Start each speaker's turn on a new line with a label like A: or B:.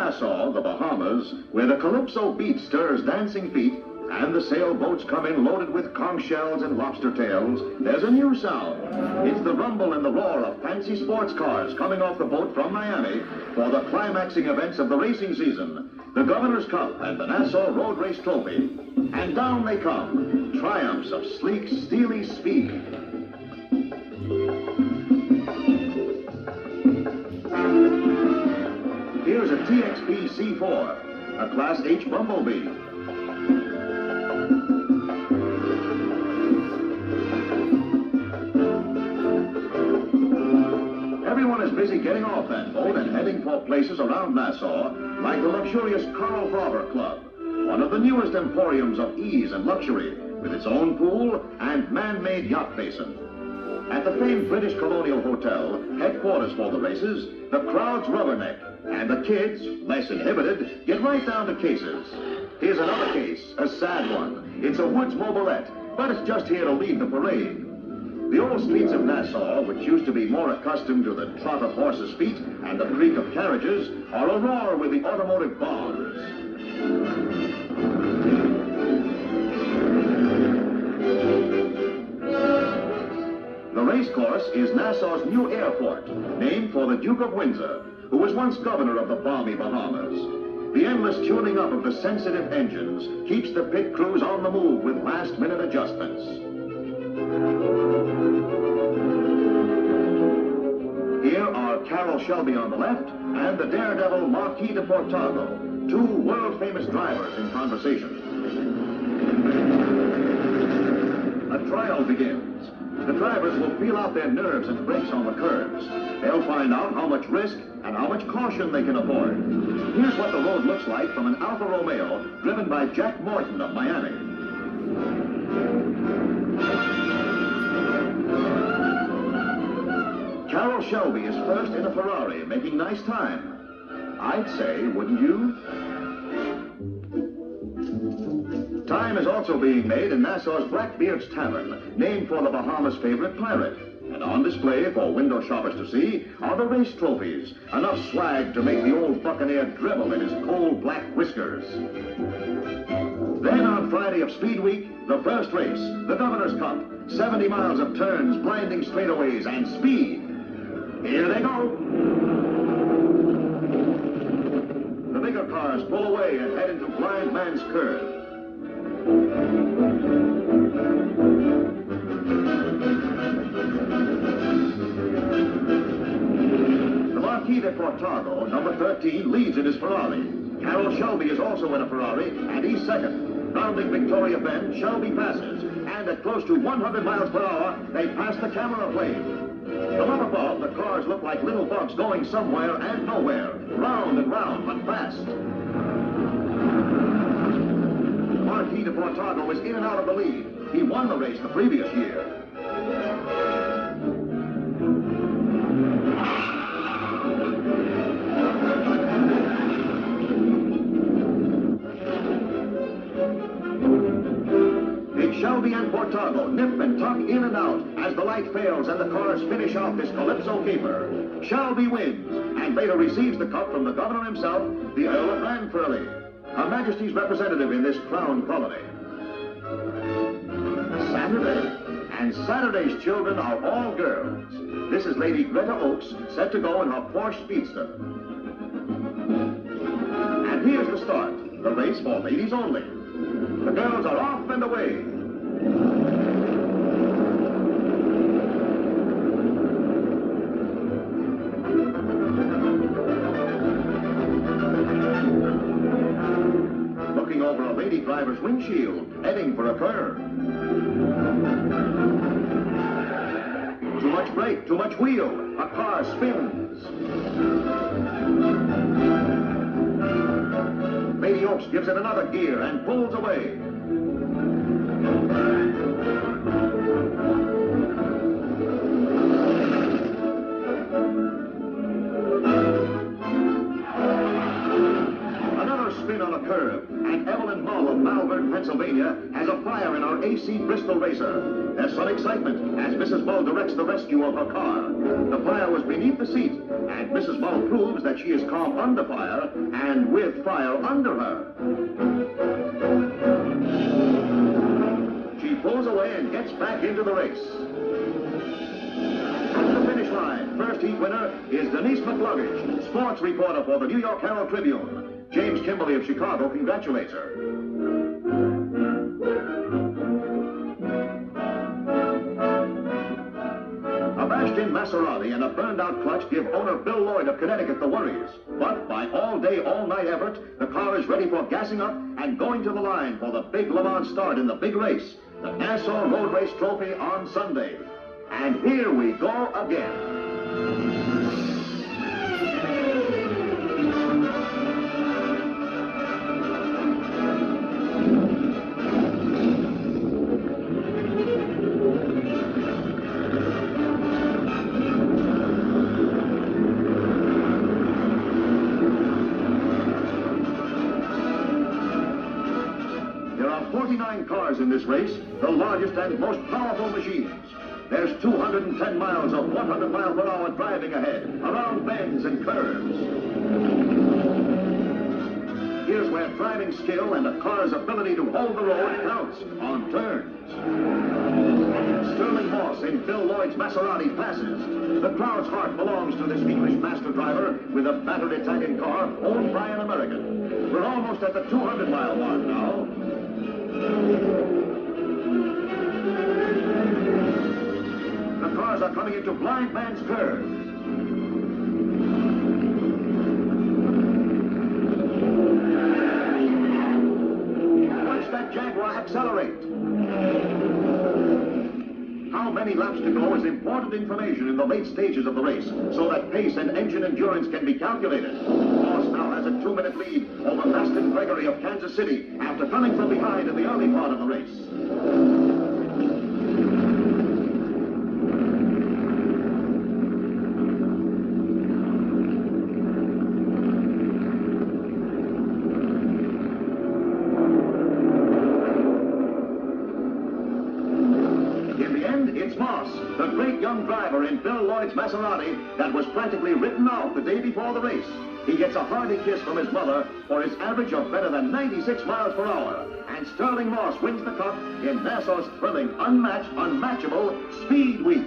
A: Nassau, the Bahamas, where the calypso beat stirs dancing feet and the sailboats come in loaded with conch shells and lobster tails, there's a new sound. It's the rumble and the roar of fancy sports cars coming off the boat from Miami for the climaxing events of the racing season, the Governor's Cup and the Nassau Road Race Trophy. And down they come, triumphs of sleek, steely speed. Here's a TXP C4, a Class H Bumblebee. Everyone is busy getting off that boat and heading for places around Nassau, like the luxurious Coral Harbor Club, one of the newest emporiums of ease and luxury, with its own pool and man-made yacht basin. At the famed British Colonial Hotel, headquarters for the races, the crowds rubberneck, and the kids, less inhibited, get right down to cases. Here's another case, a sad one. It's a Woods Mobilette, but it's just here to lead the parade. The old streets of Nassau, which used to be more accustomed to the trot of horses' feet and the creak of carriages, are aroar with the automotive bombs. The race course is Nassau's new airport, named for the Duke of Windsor, who was once governor of the balmy Bahamas. The endless tuning up of the sensitive engines keeps the pit crews on the move with last-minute adjustments. Here are Carroll Shelby on the left and the daredevil Marquis de Portago, two world-famous drivers in conversation. A trial begins. The drivers will feel out their nerves and brakes on the curves. They'll find out how much risk and how much caution they can afford. Here's what the road looks like from an Alfa Romeo driven by Jack Morton of Miami. Carroll Shelby is first in a Ferrari, making nice time. I'd say, wouldn't you? Time is also being made in Nassau's Blackbeard's Tavern, named for the Bahamas' favorite pirate. And on display for window shoppers to see are the race trophies, enough swag to make the old buccaneer dribble in his coal black whiskers. Then on Friday of Speed Week, the first race, the Governor's Cup, 70 miles of turns, blinding straightaways, and speed. Here they go. The bigger cars pull away and head into Blind Man's Curve. The Marquis de Portago, number 13, leads in his Ferrari. Carroll Shelby is also in a Ferrari, and he's second. Rounding Victoria Bend, Shelby passes, and at close to 100 miles per hour, they pass the camera plane. From up above, the cars look like little bugs going somewhere and nowhere, round and round, but fast. Marquis de Portago was in and out of the lead. He won the race the previous year. Shelby and Portago nip and tuck in and out as the light fails and the cars finish off this calypso caper. Shelby wins and later receives the cup from the governor himself, the Earl of Ranfurly, Her Majesty's representative in this crown colony. Saturday, and Saturday's children are all girls. This is Lady Greta Oakes, set to go in her Porsche Speedster. And here's the start, the race for ladies only. The girls are off and away. Looking over a lady driver's windshield, heading for a curve. Too much brake, too much wheel. A car spins. Lady Oakes gives it another gear and pulls away. Another spin on a curve, and Evelyn Mull of Malvern, Pennsylvania, has a fire in her ace three-seat Bristol racer. There's some excitement as Mrs. Mull directs the rescue of her car. The fire was beneath the seat, and Mrs. Mull proves that she is calm under fire and with fire under her. She pulls away and gets back into the race. At the finish line, first heat winner is Denise McLuggage, sports reporter for the New York Herald Tribune. James Kimberly of Chicago congratulates her. A bashed-in Maserati and a burned-out clutch give owner Bill Lloyd of Connecticut the worries. But by all-day, all-night effort, the car is ready for gassing up and going to the line for the big Le Mans start in the big race, the Nassau Road Race Trophy on Sunday. And here we go again. There are 49 cars in this race, the largest and most powerful machines. There's 210 miles of 100-mile-per-hour driving ahead, around bends and curves. Here's where driving skill and a car's ability to hold the road counts on turns. Sterling Moss in Bill Lloyd's Maserati passes. The crowd's heart belongs to this English master driver with a battered Italian car owned by an American. We're almost at the 200-mile mark now. The cars are coming into blind man's curve. Watch that Jaguar accelerate. How many laps to go is important information in the late stages of the race, so that pace and engine endurance can be calculated. Moss now has a 2-minute lead over Maston Gregory of Kansas City after coming from behind in the early part of the race. It's Moss, the great young driver in Bill Lloyd's Maserati that was practically written off the day before the race. He gets a hearty kiss from his mother for his average of better than 96 miles per hour. And Sterling Moss wins the cup in Nassau's thrilling, unmatched, unmatchable Speed Week.